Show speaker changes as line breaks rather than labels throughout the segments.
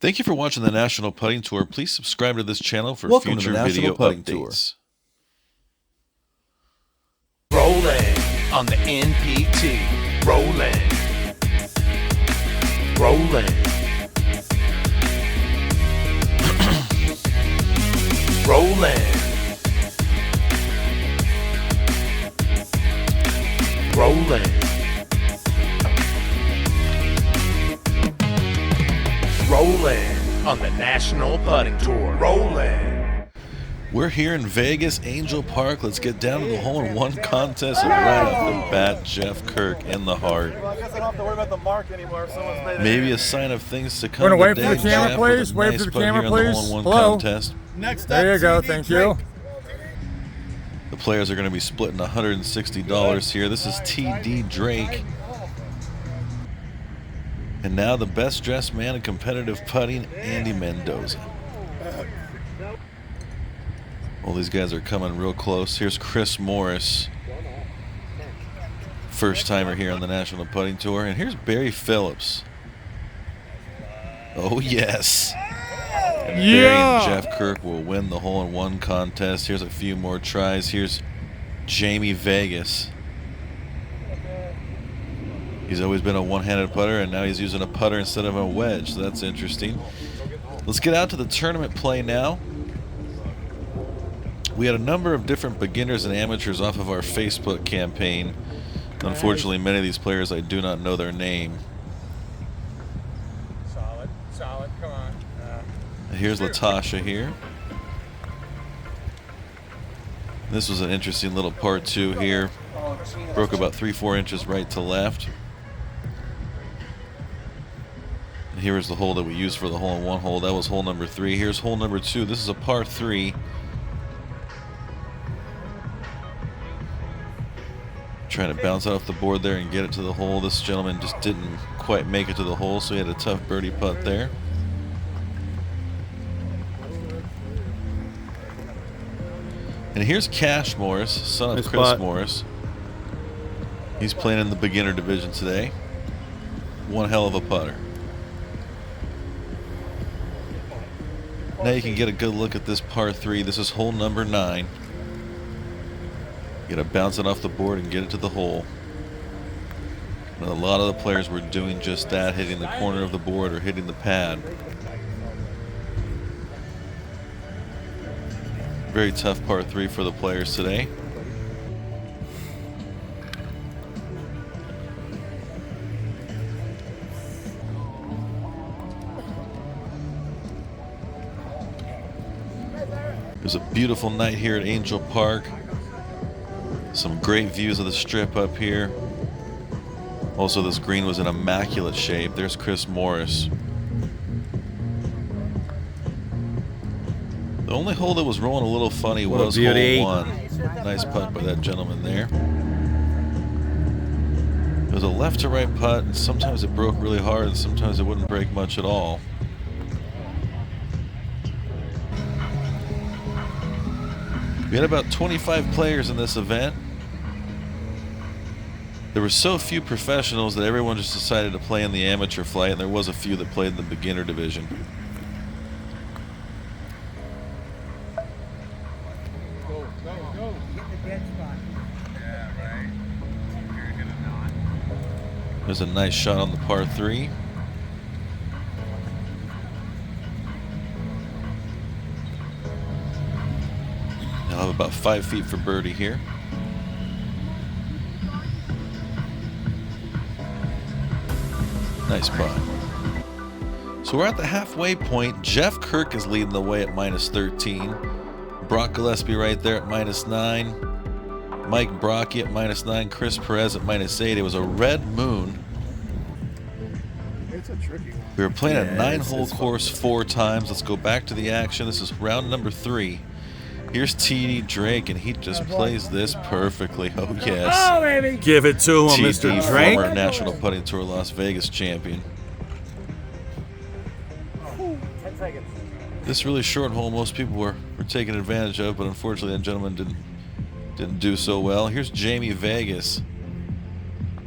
Thank you for watching the National Putting Tour. Please subscribe to this channel for
Welcome
future
to the
video
National Putting
updates.
Tour. Rolling on the NPT. Rolling. Rolling. Rolling. Rolling. Rolling on the National Putting Tour. Rolling.
We're here in Vegas, Angel Park. Let's get down to the hole-in-one contest, and right off the bat, Jeff Kirk in the heart.
Well, I guess I don't have to worry about the mark anymore if someone's made it.
Maybe a sign of things to come.
We're gonna wait
today,
for the camera,
Jeff,
please.
with a
Wait
nice
for the
putt
camera,
here in the
please.
hole-in-one
Hello.
contest.
Next
There you go.
TD
Thank
Drake.
you.
The players are going to be splitting $160 here. This is TD Drake. And now the best dressed man in competitive putting, Andy Mendoza. Well, these guys are coming real close. Here's Chris Morris, first timer here on the National Putting Tour. And here's Barry Phillips. Oh, yes. And Barry and Jeff Kirk will win the hole-in-one contest. Here's a few more tries. Here's Jamie Vegas. He's always been a one-handed putter, and now he's using a putter instead of a wedge. So that's interesting. Let's get out to the tournament play now. We had a number of different beginners and amateurs off of our Facebook campaign. Unfortunately, many of these players, I do not know their name.
Solid, come on.
Here's Latasha here. This was an interesting little part two here. Broke about 3-4 inches right to left. And here is the hole that we used for the hole-in-one hole. That was hole number 3. Here's hole number 2. This is a par 3. Trying to bounce it off the board there and get it to the hole. This gentleman just didn't quite make it to the hole, so he had a tough birdie putt there. And here's Cash Morris, son of Chris Morris. He's playing in the beginner division today. One hell of a putter. Now you can get a good look at this par 3. This is hole number 9. You gotta bounce it off the board and get it to the hole. And a lot of the players were doing just that, hitting the corner of the board or hitting the pad. Very tough par 3 for the players today. It was a beautiful night here at Angel Park. Some great views of the strip up here. Also, this green was in immaculate shape. There's Chris Morris. The only hole that was rolling a little funny was hole 1. Nice putt by that gentleman there. It was a left to right putt, and sometimes it broke really hard, and sometimes it wouldn't break much at all. We had about 25 players in this event. There were so few professionals that everyone just decided to play in the amateur flight, and there was a few that played in the beginner division. There's a nice shot on the par 3. I'll have about 5 feet for birdie here. Nice putt. So we're at the halfway point. Jeff Kirk is leading the way at -13. Brock Gillespie right there at -9. Mike Brocky at -9. Chris Perez at -8. It was a red moon.
It's a tricky one.
We were playing a 9-hole course 4 times. Let's go back to the action. This is round number 3. Here's TD Drake, and he just plays this perfectly. Oh, yes.
Oh, baby. Give it to him, Mr.
TD,
Drake.
former National Putting Tour Las Vegas champion.
10 seconds.
This really short hole, most people were taking advantage of, but unfortunately that gentleman didn't do so well. Here's Jamie Vegas.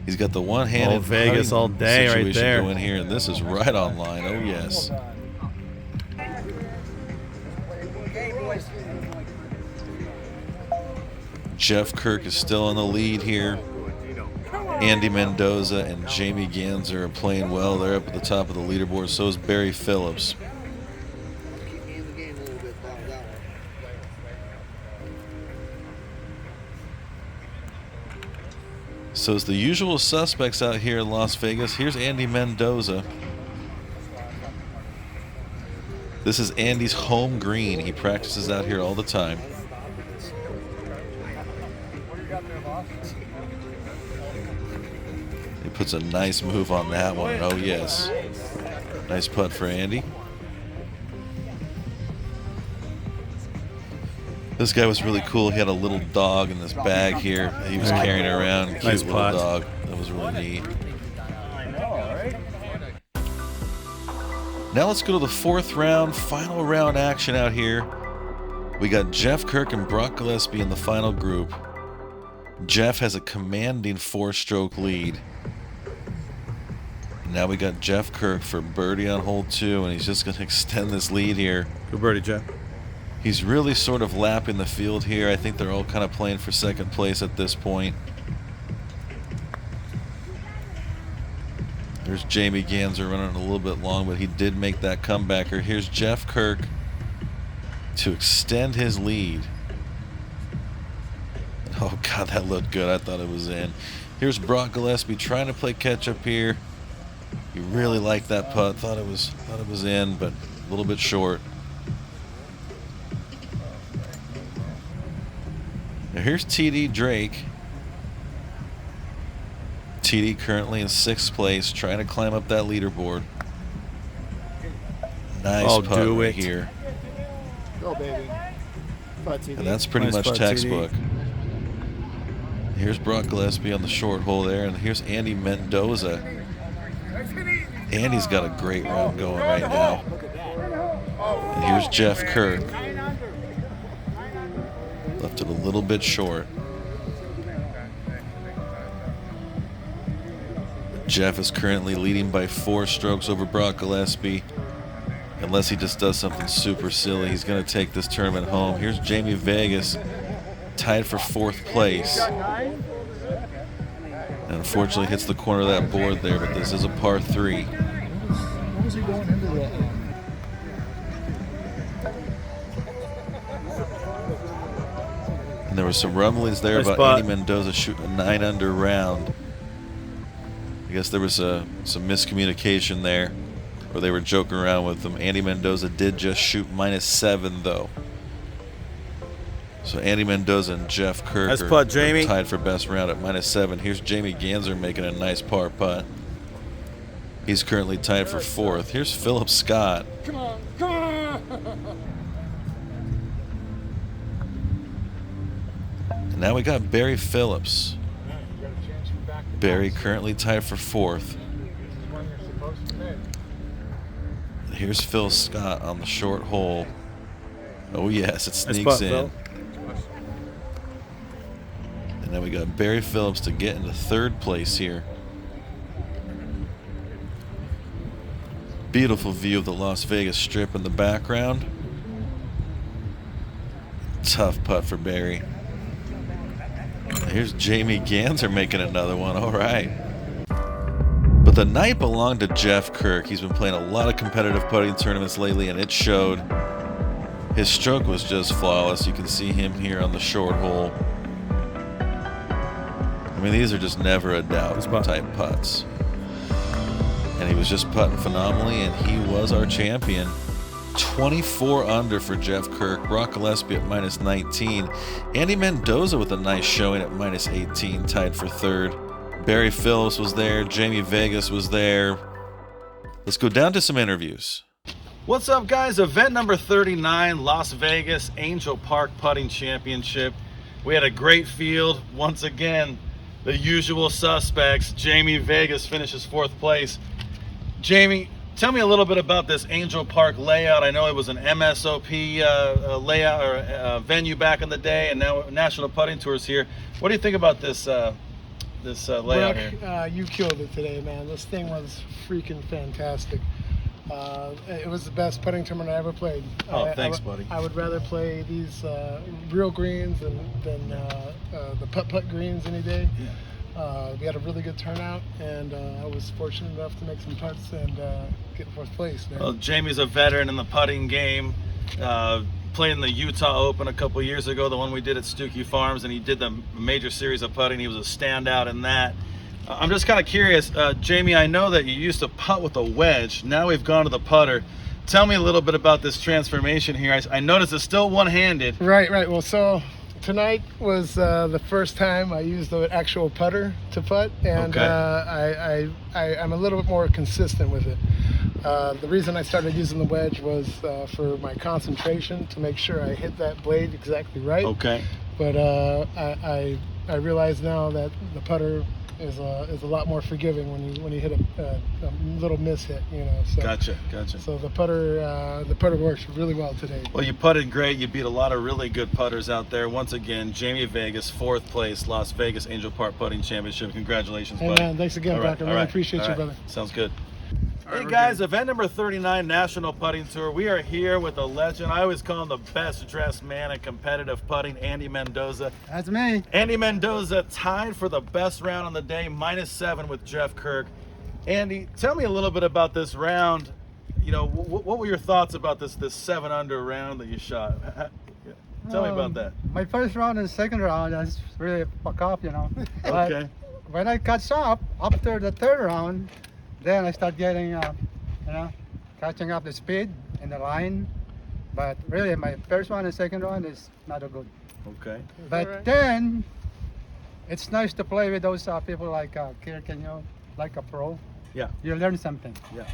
He's got the one-handed
Vegas all day right
situation
there.
going here, and this is right on line. Oh, yes. Jeff Kirk is still in the lead here. Andy Mendoza and Jamie Ganser are playing well. They're up at the top of the leaderboard. So is Barry Phillips. So it's the usual suspects out here in Las Vegas. Here's Andy Mendoza. This is Andy's home green. He practices out here all the time. He puts a nice move on that one. Oh, yes. Nice putt for Andy. This guy was really cool. He had a little dog in this bag here that he was carrying around. Cute
Nice
little
putt.
dog. That was really neat. Now let's go to the fourth round, final round action out here. We got Jeff Kirk and Brock Gillespie in the final group. Jeff has a commanding 4-stroke lead. Now we got Jeff Kirk for birdie on hole 2, and he's just going to extend this lead here.
Good birdie, Jeff.
He's really sort of lapping the field here. I think they're all kind of playing for second place at this point. There's Jamie Ganser running a little bit long, but he did make that comebacker. Here's Jeff Kirk to extend his lead. Oh, God, that looked good. I thought it was in. Here's Brock Gillespie trying to play catch-up here. He really liked that putt. Thought it was in, but a little bit short. Now here's TD Drake. TD currently in 6th place, trying to climb up that leaderboard. Nice putt right here.
Go, baby.
And that's pretty much textbook. Here's Brock Gillespie on the short hole there, and here's Andy Mendoza. Andy's got a great round going right now. And here's Jeff Kirk. Left it a little bit short. Jeff is currently leading by 4 strokes over Brock Gillespie. Unless he just does something super silly, he's going to take this tournament home. Here's Jamie Vegas, tied for 4th place. And unfortunately hits the corner of that board there, but this is a par 3.
What was he going into that?
And there was some rumblings there
Nice
about
putt.
Andy Mendoza shooting a 9-under round. I guess there was some miscommunication there, or they were joking around with him. Andy Mendoza did just shoot -7 though. So Andy Mendoza and Jeff Kirk
Nice
are
putt, Jamie.
tied for best round at -7. Here's Jamie Ganser making a nice par putt. He's currently tied for 4th. Here's Philip Scott.
Come on, come on!
And now we got Barry Phillips. Barry currently tied for 4th. Here's Phil Scott on the short hole. Oh yes, it
Nice
sneaks
putt,
in.
Phil.
And then we got Barry Phillips to get into 3rd place here. Beautiful view of the Las Vegas Strip in the background. Tough putt for Barry. Here's Jamie Ganser making another one. All right. But the night belonged to Jeff Kirk. He's been playing a lot of competitive putting tournaments lately, and it showed. His stroke was just flawless. You can see him here on the short hole. I mean, these are just never a doubt type putts. And he was just putting phenomenally, and he was our champion. 24 under for Jeff Kirk. Brock Gillespie at -19. Andy Mendoza with a nice showing at -18, tied for 3rd. Barry Phillips was there. Jamie Vegas was there. Let's go down to some interviews. What's up, guys? Event number 39, Las Vegas Angel Park Putting Championship. We had a great field. Once again, the usual suspects. Jamie Vegas finishes 4th place. Jamie, tell me a little bit about this Angel Park layout. I know it was an MSOP layout or venue back in the day, and now National Putting Tour's here. What do you think about this layout
Brock,
here?
you killed it today, man. This thing was freaking fantastic. It was the best putting tournament I ever played.
Oh, thanks, buddy.
I would rather play these real greens than the putt greens any day.
Yeah.
We had a really good turnout, and I was fortunate enough to make some putts and get fourth place.
Well, Jamie's a veteran in the putting game. Playing the Utah Open a couple years ago, the one we did at Stookie Farms, and he did the major series of putting. He was a standout in that. I'm just kind of curious, Jamie, I know that you used to putt with a wedge. Now we've gone to the putter. Tell me a little bit about this transformation here. I noticed it's still one-handed.
Right. Well, so tonight was the first time I used the actual putter to putt, and
Okay.
I'm a little bit more consistent with it. The reason I started using the wedge was for my concentration, to make sure I hit that blade exactly right.
Okay.
But I realize now that the putter is a lot more forgiving when you hit a little miss hit, you know. So,
Gotcha.
So the putter works really well today.
Well, you putted great. You beat a lot of really good putters out there. Once again, Jamie Vegas, 4th place, Las Vegas Angel Park Putting Championship. Congratulations,
Hey
buddy.
man, thanks again,
All right,
Brock. I
all
really
right,
appreciate
all
you,
right.
brother.
Sounds good. Hey
we're
guys, event number 39, National Putting Tour. We are here with a legend. I always call him the best dressed man in competitive putting, Andy Mendoza.
That's me.
Andy Mendoza tied for the best round on the day, -7 with Jeff Kirk. Andy, tell me a little bit about this round. You know, what were your thoughts about this 7 under round that you shot? Tell me about that.
My first round and second round, that's really fuck up, you know. But
Okay.
when I catch up after the third round, then I start getting, catching up the speed and the line. But really, my first one and second round is not a good.
Okay.
But
Alright.
then, it's nice to play with those people like Kirk and you, like a pro.
Yeah.
You learn something.
Yeah.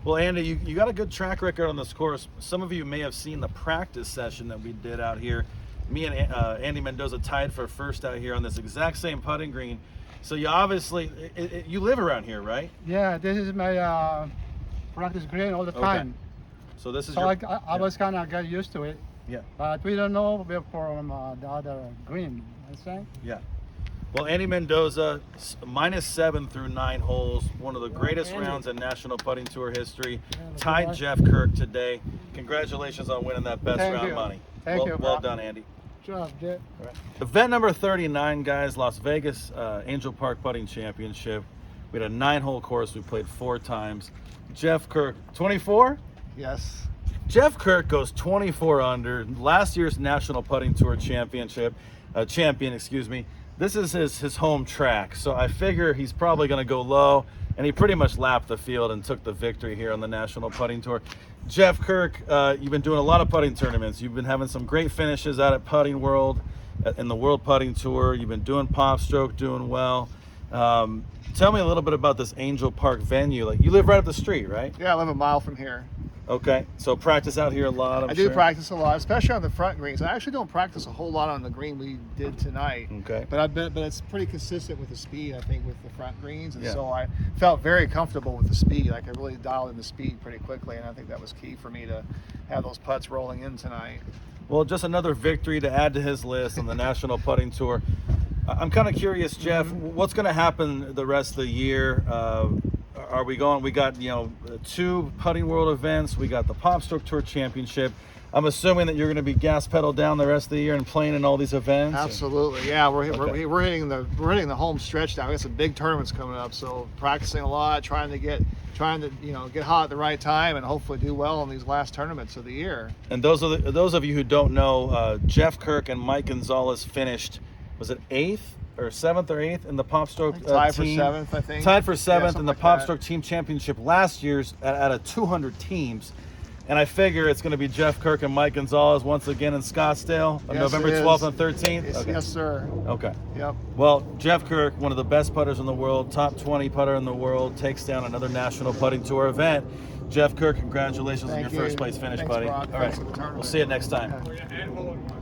Well, Andy, you got a good track record on this course. Some of you may have seen the practice session that we did out here. Me and Andy Mendoza tied for first out here on this exact same putting green. So you obviously, you live around here, right?
Yeah, this is my practice green all the
Okay.
time.
So this is
So
your,
I was kind of get used to it.
Yeah.
But we don't know from the other green. Understand?
Yeah. Well, Andy Mendoza, -7 through 9 holes, one of the greatest
Andy.
rounds in National Putting Tour history.
that's
Tied
good.
Jeff Kirk today. Congratulations on winning that best
Thank
round
you.
money.
Thank you,
Well
Brock.
done, Andy.
Good job, Jeff.
Event number 39, guys, Las Vegas Angel Park Putting Championship. We had a 9-hole course. We played 4 times. Jeff Kirk, 24?
Yes.
Jeff Kirk goes 24 under. Last year's National Putting Tour champion, excuse me. This is his home track, so I figure he's probably going to go low, and he pretty much lapped the field and took the victory here on the National Putting Tour. Jeff Kirk, you've been doing a lot of putting tournaments. You've been having some great finishes out at Putting World, in the World Putting Tour. You've been doing Pop Stroke, doing well. Tell me a little bit about this Angel Park venue. Like, you live right up the street, right?
Yeah, I live a mile from here.
Okay, so practice out here a lot,
I do practice a lot, especially on the front greens. I actually don't practice a whole lot on the green we did tonight.
Okay.
But it's pretty consistent with the speed, I think, with the front greens, and
Yeah.
so I felt very comfortable with the speed. I could really dial in the speed pretty quickly, and I think that was key for me to have those putts rolling in tonight.
Well, just another victory to add to his list on the National Putting Tour. I'm kind of curious, Jeff, what's going to happen the rest of the year? Are we going? We got 2 Putting World events. We got the Pop Stroke Tour Championship. I'm assuming that you're going to be gas pedal down the rest of the year and playing in all these events.
Absolutely, yeah. We're
Okay.
hitting the home stretch now. We got some big tournaments coming up, so practicing a lot, trying to get hot at the right time, and hopefully do well in these last tournaments of the year.
And those of you who don't know, Jeff Kirk and Mike Gonzalez finished, was it 8th or 7th or 8th in the Pop Stroke
Tied for
team?
7th, I think.
Tied for
Yeah,
7th in
something
the
like
Pop
that.
Stroke Team Championship last year's out of 200 teams. And I figure it's going to be Jeff Kirk and Mike Gonzalez once again in Scottsdale on
Yes,
November
it is.
12th and 13th.
Yes,
Okay.
yes, sir.
Okay.
Yep.
Well, Jeff Kirk, one of the best putters in the world, top 20 putter in the world, takes down another National Putting Tour event. Jeff Kirk, congratulations on
Thank
your
you.
first place finish,
Thanks,
buddy.
Brock.
All right.
Thanks for the tournament.
We'll see you next time.
And hold on.